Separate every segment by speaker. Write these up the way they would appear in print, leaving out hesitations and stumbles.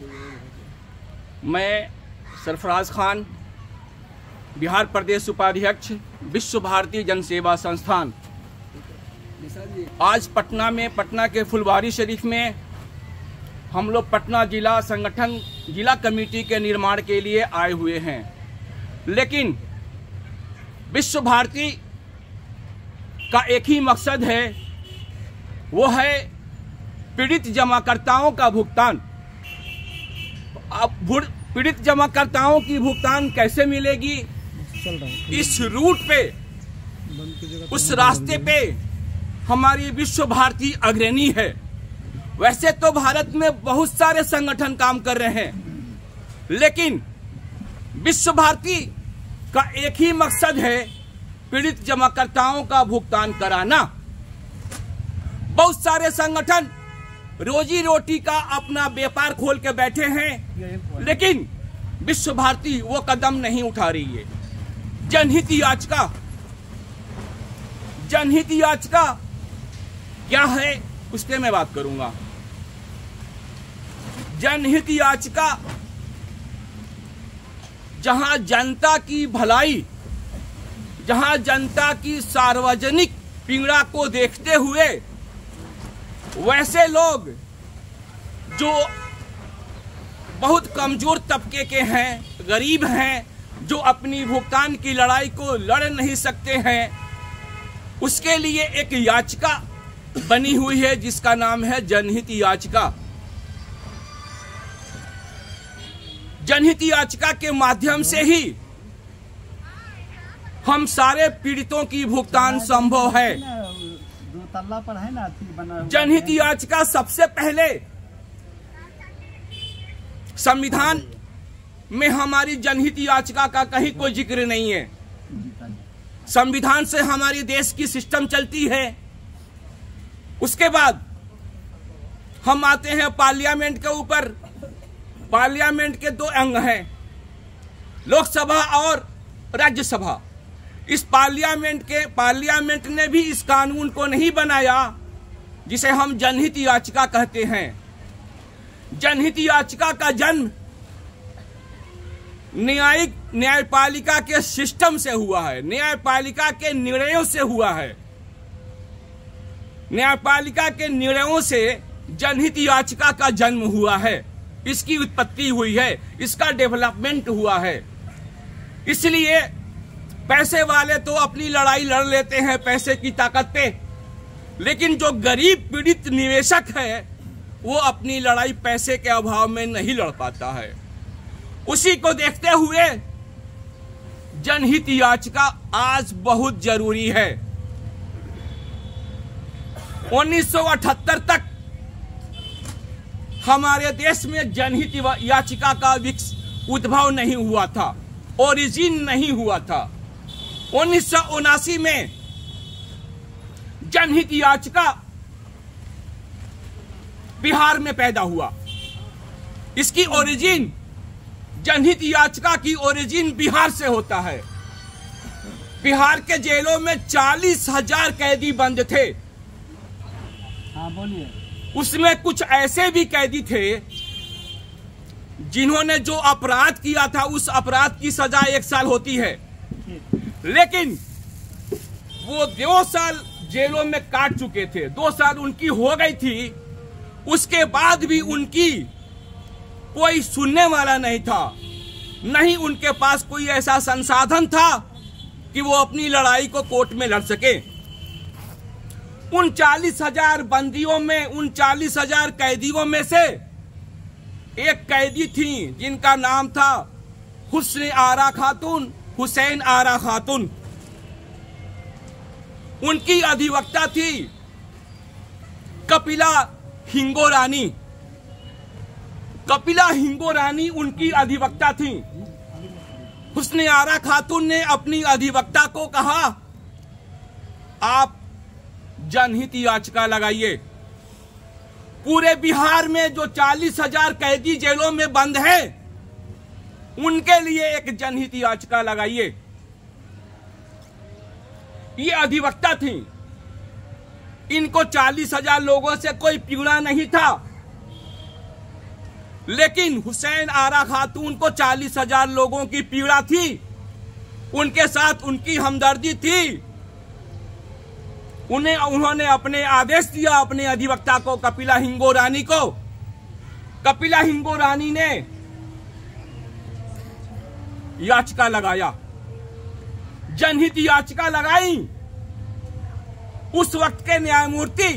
Speaker 1: मैं सरफराज खान, बिहार प्रदेश उपाध्यक्ष, विश्व भारती जन सेवा संस्थान। आज पटना के फुलवारी शरीफ में हम लोग पटना जिला संगठन जिला कमेटी के निर्माण के लिए आए हुए हैं। लेकिन विश्व भारती का एक ही मकसद है, वो है पीड़ित जमाकर्ताओं का भुगतान। अब पीड़ित जमाकर्ताओं की भुगतान कैसे मिलेगी? इस रूट पे, उस रास्ते पे हमारी विश्व भारती अग्रणी है। वैसे तो भारत में बहुत सारे संगठन काम कर रहे हैं, लेकिन विश्व भारती का एक ही मकसद है, पीड़ित जमाकर्ताओं का भुगतान कराना। बहुत सारे संगठन रोजी रोटी का अपना व्यापार खोल के बैठे हैं, लेकिन विश्व भारती वो कदम नहीं उठा रही है। जनहित याचिका क्या है, उस पर मैं बात करूंगा। जनहित याचिका जहां जनता की भलाई, जहां जनता की सार्वजनिक पीड़ा को देखते हुए वैसे लोग जो बहुत कमजोर तबके के हैं, गरीब हैं, जो अपनी भुगतान की लड़ाई को लड़ नहीं सकते हैं, उसके लिए एक याचिका बनी हुई है जिसका नाम है जनहित याचिका। जनहित याचिका के माध्यम से ही हम सारे पीड़ितों की भुगतान संभव है। जनहित याचिका सबसे पहले संविधान में हमारी जनहित याचिका का कहीं कोई जिक्र नहीं है। संविधान से हमारी देश की सिस्टम चलती है। उसके बाद हम आते हैं पार्लियामेंट के ऊपर। पार्लियामेंट के दो अंग हैं, लोकसभा और राज्यसभा। इस पार्लियामेंट ने भी इस कानून को नहीं बनाया जिसे हम जनहित याचिका कहते हैं। जनहित याचिका का जन्म न्यायपालिका के सिस्टम से हुआ है, न्यायपालिका के निर्णयों से हुआ है। न्यायपालिका के निर्णयों से जनहित याचिका का जन्म हुआ है, इसकी उत्पत्ति हुई है, इसका डेवलपमेंट हुआ है। इसलिए पैसे वाले तो अपनी लड़ाई लड़ लेते हैं पैसे की ताकत पे, लेकिन जो गरीब पीड़ित निवेशक है वो अपनी लड़ाई पैसे के अभाव में नहीं लड़ पाता है। उसी को देखते हुए जनहित याचिका आज बहुत जरूरी है। 1978 तक हमारे देश में जनहित याचिका का उद्भव नहीं हुआ था, ओरिजिन नहीं हुआ था। 1979 में जनहित याचिका बिहार में पैदा हुआ। इसकी ओरिजिन, जनहित याचिका की ओरिजिन बिहार से होता है। बिहार के जेलों में 40,000 कैदी बंद थे।
Speaker 2: हाँ बोलिए।
Speaker 1: उसमें कुछ ऐसे भी कैदी थे जिन्होंने जो अपराध किया था उस अपराध की सजा 1 साल होती है, लेकिन वो 2 साल जेलों में काट चुके थे। 2 साल उनकी हो गई थी, उसके बाद भी उनकी कोई सुनने वाला नहीं था। नहीं उनके पास कोई ऐसा संसाधन था कि वो अपनी लड़ाई को कोर्ट में लड़ सके। उन 40,000 बंदियों में, उन 40,000 कैदियों में से एक कैदी थी जिनका नाम था हुसैन आरा खातून। उनकी अधिवक्ता थी कपिला हिंगो रानी उनकी अधिवक्ता थी। हुसैन आरा खातून ने अपनी अधिवक्ता को कहा, आप जनहित याचिका लगाइए। पूरे बिहार में जो 40,000 कैदी जेलों में बंद हैं, उनके लिए एक जनहित याचिका लगाइए। ये अधिवक्ता थी, इनको 40,000 लोगों से कोई पीड़ा नहीं था, लेकिन हुसैन आरा खातून को 40,000 लोगों की पीड़ा थी, उनके साथ उनकी हमदर्दी थी। उन्होंने अपने आदेश दिया अपने अधिवक्ता को, कपिला हिंगोरानी को। कपिला हिंगोरानी ने याचिका लगाया, जनहित याचिका लगाई। उस वक्त के न्यायमूर्ति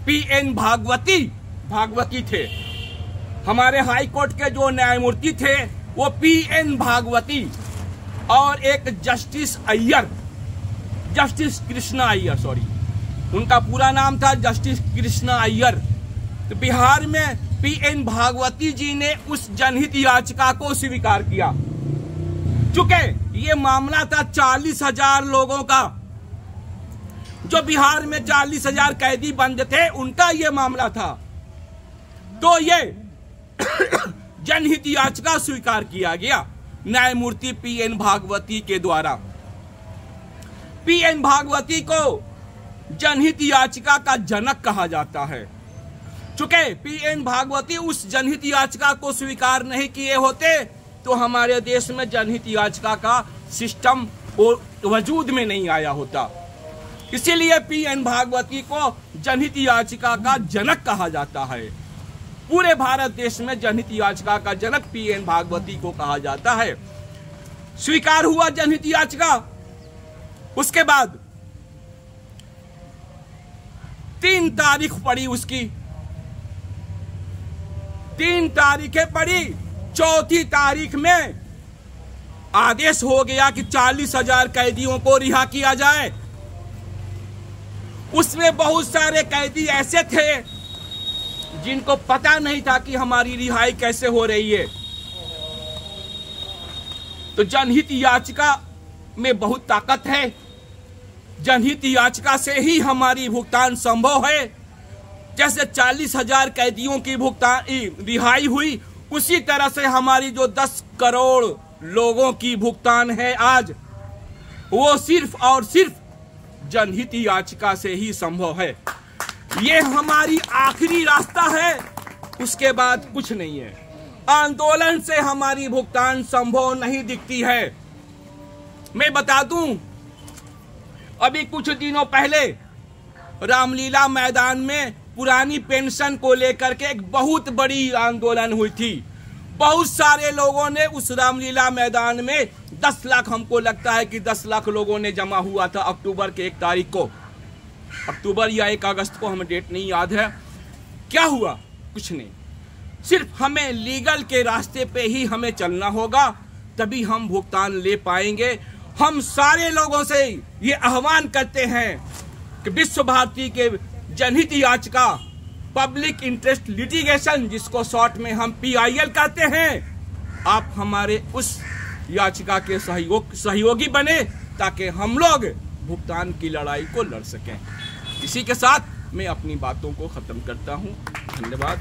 Speaker 1: पीएन भागवती थे। हमारे हाई कोर्ट के जो न्यायमूर्ति थे वो पीएन भागवती और एक जस्टिस कृष्णा अय्यर, सॉरी उनका पूरा नाम था जस्टिस कृष्णा अय्यर। तो बिहार में पीएन भागवती जी ने उस जनहित याचिका को स्वीकार किया। चूंकि ये मामला था 40,000 लोगों का, जो बिहार में 40,000 कैदी बंद थे, उनका ये मामला था, तो ये जनहित याचिका स्वीकार किया गया न्यायमूर्ति पीएन भागवती के द्वारा। पीएन भागवती को जनहित याचिका का जनक कहा जाता है। चूंकि पीएन भागवती उस जनहित याचिका को स्वीकार नहीं किए होते तो हमारे देश में जनहित याचिका का सिस्टम वजूद में नहीं आया होता। इसीलिए पीएन भागवती को जनहित याचिका का जनक कहा जाता है। पूरे भारत देश में जनहित याचिका का जनक पीएन भागवती को कहा जाता है। स्वीकार हुआ जनहित याचिका। उसके बाद 3 तारीख पड़ी, उसकी 3 तारीखें पड़ी। 4थी तारीख में आदेश हो गया कि 40,000 कैदियों को रिहा किया जाए। उसमें बहुत सारे कैदी ऐसे थे जिनको पता नहीं था कि हमारी रिहाई कैसे हो रही है। तो जनहित याचिका में बहुत ताकत है। जनहित याचिका से ही हमारी भुगतान संभव है। जैसे 40,000 कैदियों की रिहाई हुई, उसी तरह से हमारी जो 10 करोड़ लोगों की भुगतान है आज, वो सिर्फ और सिर्फ जनहित याचिका से ही संभव है। ये हमारी आखिरी रास्ता है, उसके बाद कुछ नहीं है। आंदोलन से हमारी भुगतान संभव नहीं दिखती है। मैं बता दूं, अभी कुछ दिनों पहले रामलीला मैदान में पुरानी पेंशन को लेकर के एक बहुत बड़ी आंदोलन हुई थी। बहुत सारे लोगों ने उस रामलीला मैदान में 10 लाख, हमको लगता है कि 10 लाख लोगों ने जमा हुआ था अक्टूबर के 1 तारीख को, अक्टूबर या 1 अगस्त को, हमें डेट नहीं याद है। क्या हुआ? कुछ नहीं। सिर्फ हमें लीगल के रास्ते पे ही हमें चलना होगा, तभी हम भुगतान ले पाएंगे। हम सारे लोगों से ये आह्वान करते हैं कि विश्व भारती के जनहित याचिका, पब्लिक इंटरेस्ट लिटिगेशन, जिसको शॉर्ट में हम PIL कहते हैं, आप हमारे उस याचिका के सहयोगी बने ताकि हम लोग भुगतान की लड़ाई को लड़ सकें। इसी के साथ मैं अपनी बातों को खत्म करता हूं। धन्यवाद।